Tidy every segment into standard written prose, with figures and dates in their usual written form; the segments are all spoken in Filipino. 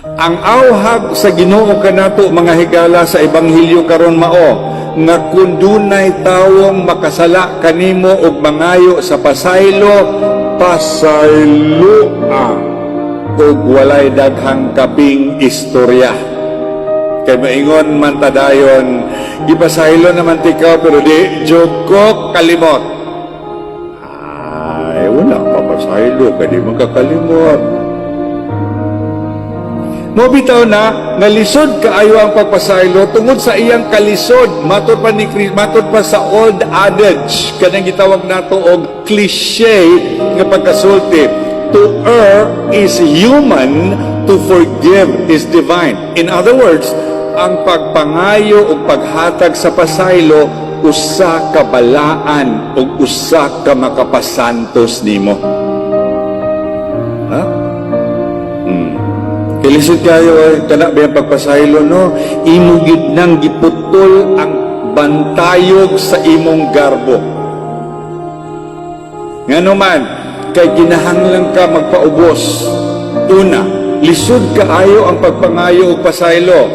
Ang awhag sa Ginoo kanato mga higala sa ebanghelyo karon mao nga kun dunay tawong makasala kanimo og mangayo sa pasaylo, pasayloa ug walay daghang kaping istorya. Kay maingon man tadayon, gipasaylo naman tikaw pero di joko kalimot. Ay, wala pa pasaylo, kadi magkakalimot. Mo bitaw na nalisod kaayo ang pagpasaylo tungod sa iyang kalisod, matod pa sa old adage kanang gitawag nato og cliche nga pagkasulti, to err is human, to forgive is divine. In other words, ang pagpangayo o paghatag sa pasaylo usa ka balaan o usa ka makapasantos nimo. Ha? Kilisod kayo ay kana ba ang pagpasaylo, no? Imugid nang giputol ang bantayog sa imong garbo. Ngano man, kay ginahanglan ka magpaubos. Una, lisod kaayo ang pagpangayo o pasaylo.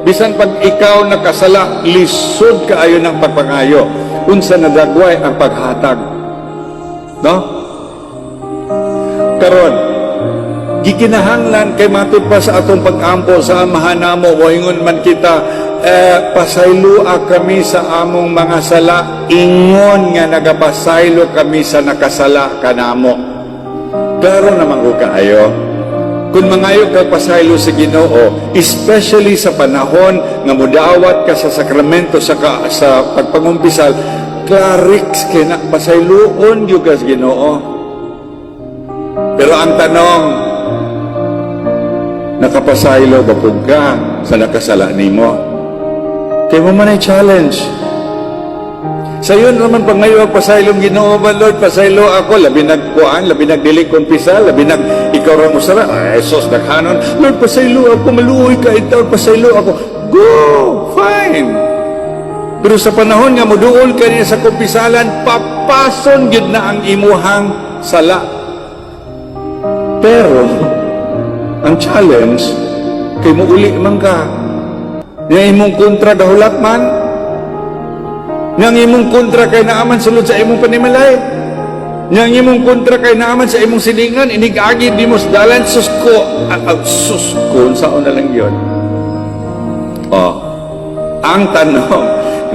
Bisan pag ikaw nakasala, lisod kaayo ng pagpangayo. Unsa nadagway ang paghatag. No? Karon, gikinahanglan kay matod pa sa atong pag-ampo sa amahan namo, moingon man kita, pasaylua kami sa among mga sala, ingon nga nagapasaylo kami sa nakasala kanamo. Pero naman ko kaayo, kung mangayo ka pasaylo sa Ginoo, especially sa panahon nga mudawat ka sa sakramento sa pagpangumpisal, clarix kina pasayloon yung ka sa Ginoo. Pero ang tanong, nakapasaylo ba pud ka sa nakasala nimo? Kaya mo man ay challenge. Sa yun naman pag ngayon pasaylong Ginoo ba, Lord, pasaylo ako, labi nagkuan, labi nagdili kumpisal, labi nag ikaw ra mo sala, ay sos naghanon, Lord, pasaylo ako, maluoy ka itaw, pasaylo ako. Go! Fine! Pero sa panahon nga moduol ka niya sa kumpisalan, papason gid na ang imuhang sala. Pero ang challenge, kay mo uli man ka. Nga imong kontra dahulat man. Nga imong kontra kay naaman sulod sa imong panimalay. Nga imong kontra kay naaman sa imong silingan, inigagi di mo dalan susko. Susko, saan na lang yun? Ang tanong,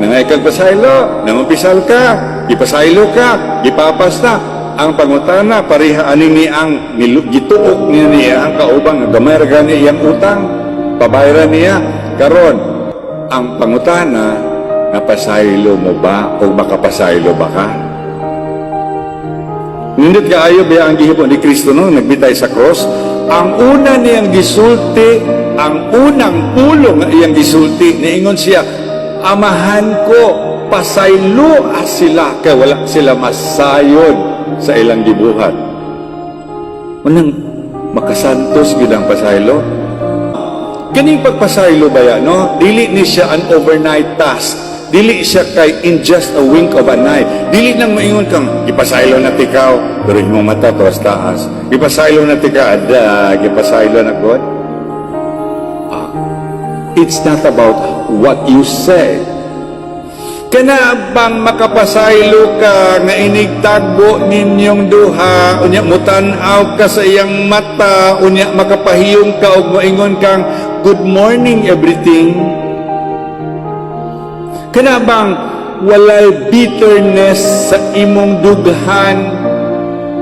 nangay kag pasaylo, namumpisal ka, ipasaylo ka, ipapas na. Ang pangutana pareha ani ni ang gituok niya ang kaubang gamay ra gani iyang utang pabayaran niya karon ang pangutana napasaylo mo ba o makapasaylo ba ka? Nindot kaayo ba ang gihimo ni Kristo no nagbitay sa cross? Ang una niyang gisulti, ang unang pulong nga iyang gisulti, niingon siya, amahan ko, pasaylo sila kay wala sila masayod sa ilang gibuhat. Unang makasantos gid ang pasaylo. Kaning pagpasaylo ba yan, no? Dili ni siya an overnight task. Dili siya kay in just a wink of an eye. Dili nang maingon kang ipasaylo na tikaw, pero imong mata tuwas taas. Ipasaylo na tika, ipasaylo na God. It's not about what you say. Kana bang makapasaylo ka nga inigtagbo ninyong duha, unya mutan-aw ka sa iyang mata, unya makapahiyong ka og moingon kang good morning everything? Kana bang walay bitterness sa imong dughan?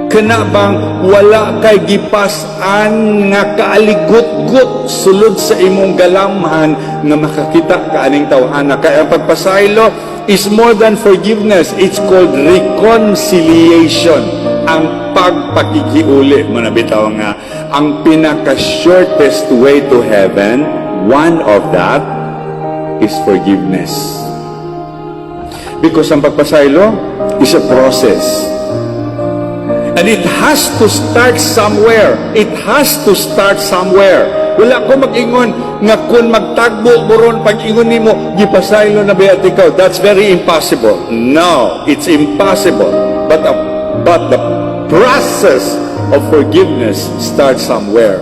Kana bang wala kay gipas-an nga kaaligot-got sulod sa imong galamhan nga makakita ka aning tawhana? Kaya ang pagpasaylo is more than forgiveness. It's called reconciliation. Ang pagpakikiuli mo na bitaw nga ang pinaka-shortest way to heaven, one of that is forgiveness. Because ang pagpasaylo is a process. And it has to start somewhere. It has to start somewhere. Wala ko mag-ingon nga kung magtagbo moron pag-ingon nimo gipasaylo na ba ikaw. That's very impossible. No, it's impossible. But the process of forgiveness starts somewhere.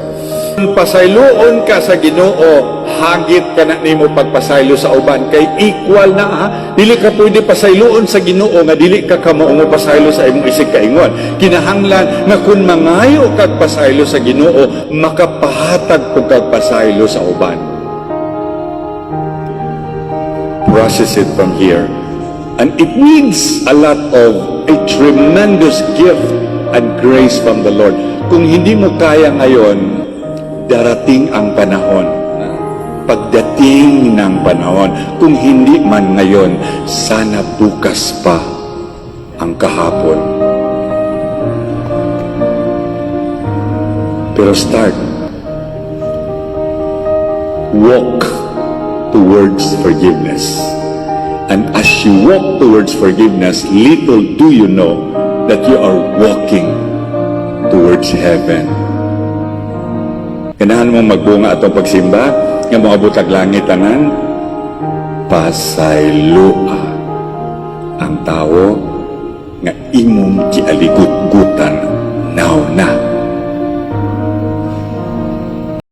Pasayloon ka sa Ginoo, hagit ka na nimo pagpasaylo sa uban kay equal na ha. Dili ka pwede pasayloon sa Ginoo nga dili ka kamo pasaylo sa imong isig kaingon. Kinahanglan nga kun mangayo kag pasaylo sa Ginoo, makapahatag pug kag pasaylo sa uban. Process it from here. And it needs a lot of a tremendous gift and grace from the Lord. Kung hindi mo kaya ngayon, darating ang panahon. Pagdating ng panahon, kung hindi man ngayon, sana bukas pa ang kahapon. Pero start. Walk towards forgiveness. And as you walk towards forgiveness, little do you know that you are walking towards heaven. Ganahan mo magbunga atong pagsimba, nga mga butag langit tanan, pasayloa ang tao nga imong gialigut-gutan